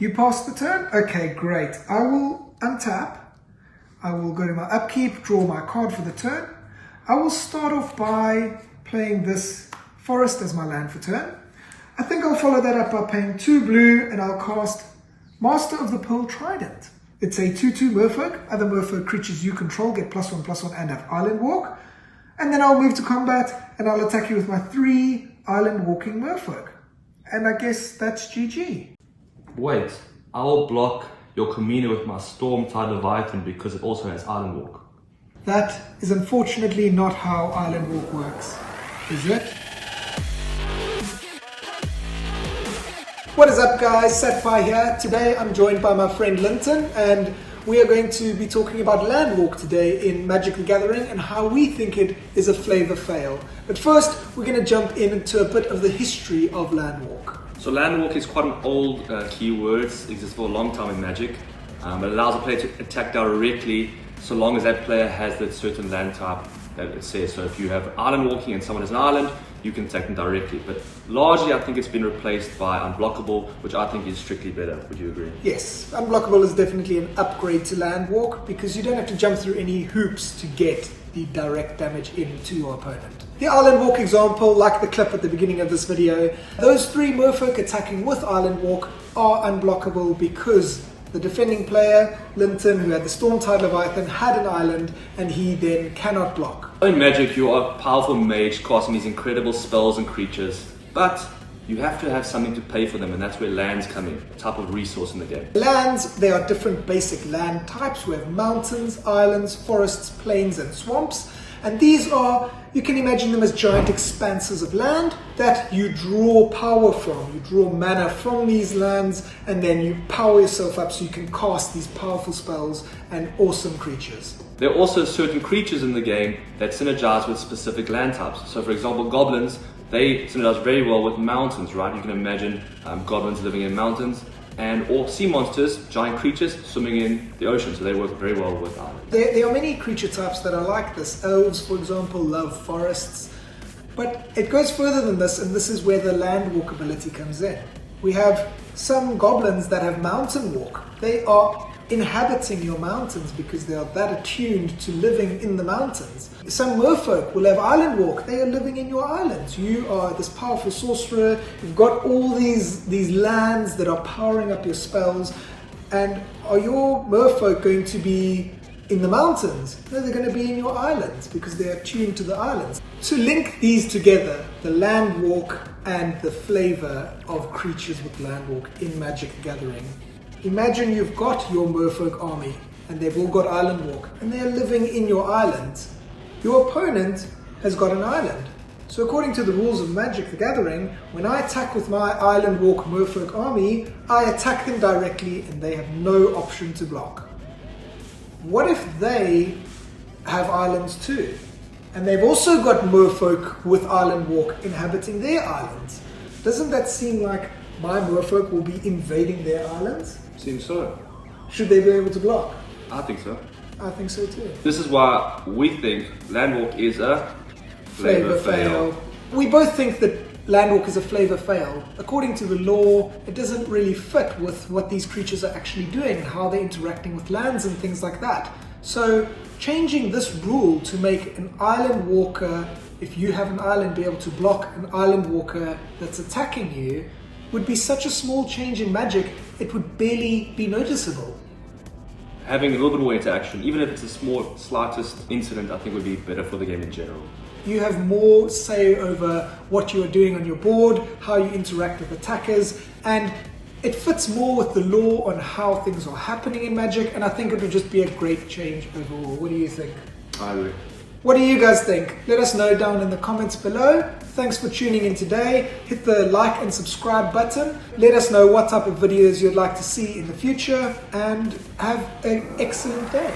You pass the turn? Okay, great. I will untap. I will go to my upkeep, draw my card for the turn. I will start off by playing this forest as my land for turn. I think I'll follow that up by paying 2 blue and I'll cast Master of the Pearl Trident. It's a 2/2 merfolk. Other merfolk creatures you control get +1/+1 and have island walk. And then I'll move to combat and I'll attack you with my 3 island walking merfolk. And I guess that's GG. Wait, I'll block your Kamina with my Storm-Tide Leviathan because it also has island walk. That is unfortunately not how island walk works, is it? What is up guys, Satpie here. Today I'm joined by my friend Linton and we are going to be talking about LANDWALK today in Magic the Gathering and how we think it is a flavor fail. But first we're going to jump into a bit of the history of LANDWALK. So LANDWALK is quite an old keyword, it exists for a long time in Magic. It allows a player to attack directly so long as that player has that certain land type that it says. So if you have island walking and someone has an island, you can attack them directly. But largely I think it's been replaced by Unblockable, which I think is strictly better. Would you agree? Yes, Unblockable is definitely an upgrade to LANDWALK because you don't have to jump through any hoops to get the direct damage into your opponent. The Island Walk example, like the clip at the beginning of this video, those 3 merfolk attacking with Island Walk are unblockable because the defending player, Linton, who had the Storm-Tide Leviathan, had an island and he then cannot block. In Magic, you are a powerful mage casting these incredible spells and creatures, but you have to have something to pay for them, and that's where lands come in, a type of resource in the game. Lands, there are different basic land types. We have mountains, islands, forests, plains and swamps. And these are, you can imagine them as giant expanses of land that you draw power from. You draw mana from these lands and then you power yourself up so you can cast these powerful spells and awesome creatures. There are also certain creatures in the game that synergize with specific land types. So for example, goblins, they synergize very well with mountains, right? You can imagine goblins living in mountains, or sea monsters, giant creatures swimming in the ocean, so they work very well with islands. There are many creature types that are like this. Elves, for example, love forests. But it goes further than this, and this is where the land walk ability comes in. We have some goblins that have mountain walk. They are inhabiting your mountains because they are that attuned to living in the mountains. Some merfolk will have island walk. They are living in your islands. You are this powerful sorcerer. You've got all these lands that are powering up your spells. And are your merfolk going to be in the mountains? No, they're going to be in your islands because they are tuned to the islands. To link these together, the land walk and the flavor of creatures with land walk in Magic the Gathering. Imagine you've got your merfolk army and they've all got island walk and they're living in your islands. Your opponent has got an island. So according to the rules of Magic the Gathering, when I attack with my island walk merfolk army, I attack them directly and they have no option to block. What if they have islands too? And they've also got merfolk with island walk inhabiting their islands. Doesn't that seem like my merfolk will be invading their islands? Seems so. Should they be able to block? I think so. I think so too. This is why we think LANDWALK is a flavor fail. We both think that LANDWALK is a flavor fail. According to the law, it doesn't really fit with what these creatures are actually doing and how they're interacting with lands and things like that. So changing this rule to make an island walker, if you have an island, be able to block an island walker that's attacking you, would be such a small change in Magic, it would barely be noticeable. Having a little bit more interaction, even if it's a small, slightest incident, I think would be better for the game in general. You have more say over what you are doing on your board, how you interact with attackers, and it fits more with the law on how things are happening in Magic, and I think it would just be a great change overall. What do you think? I agree. What do you guys think? Let us know down in the comments below. Thanks for tuning in today. Hit the like and subscribe button. Let us know what type of videos you'd like to see in the future, and have an excellent day.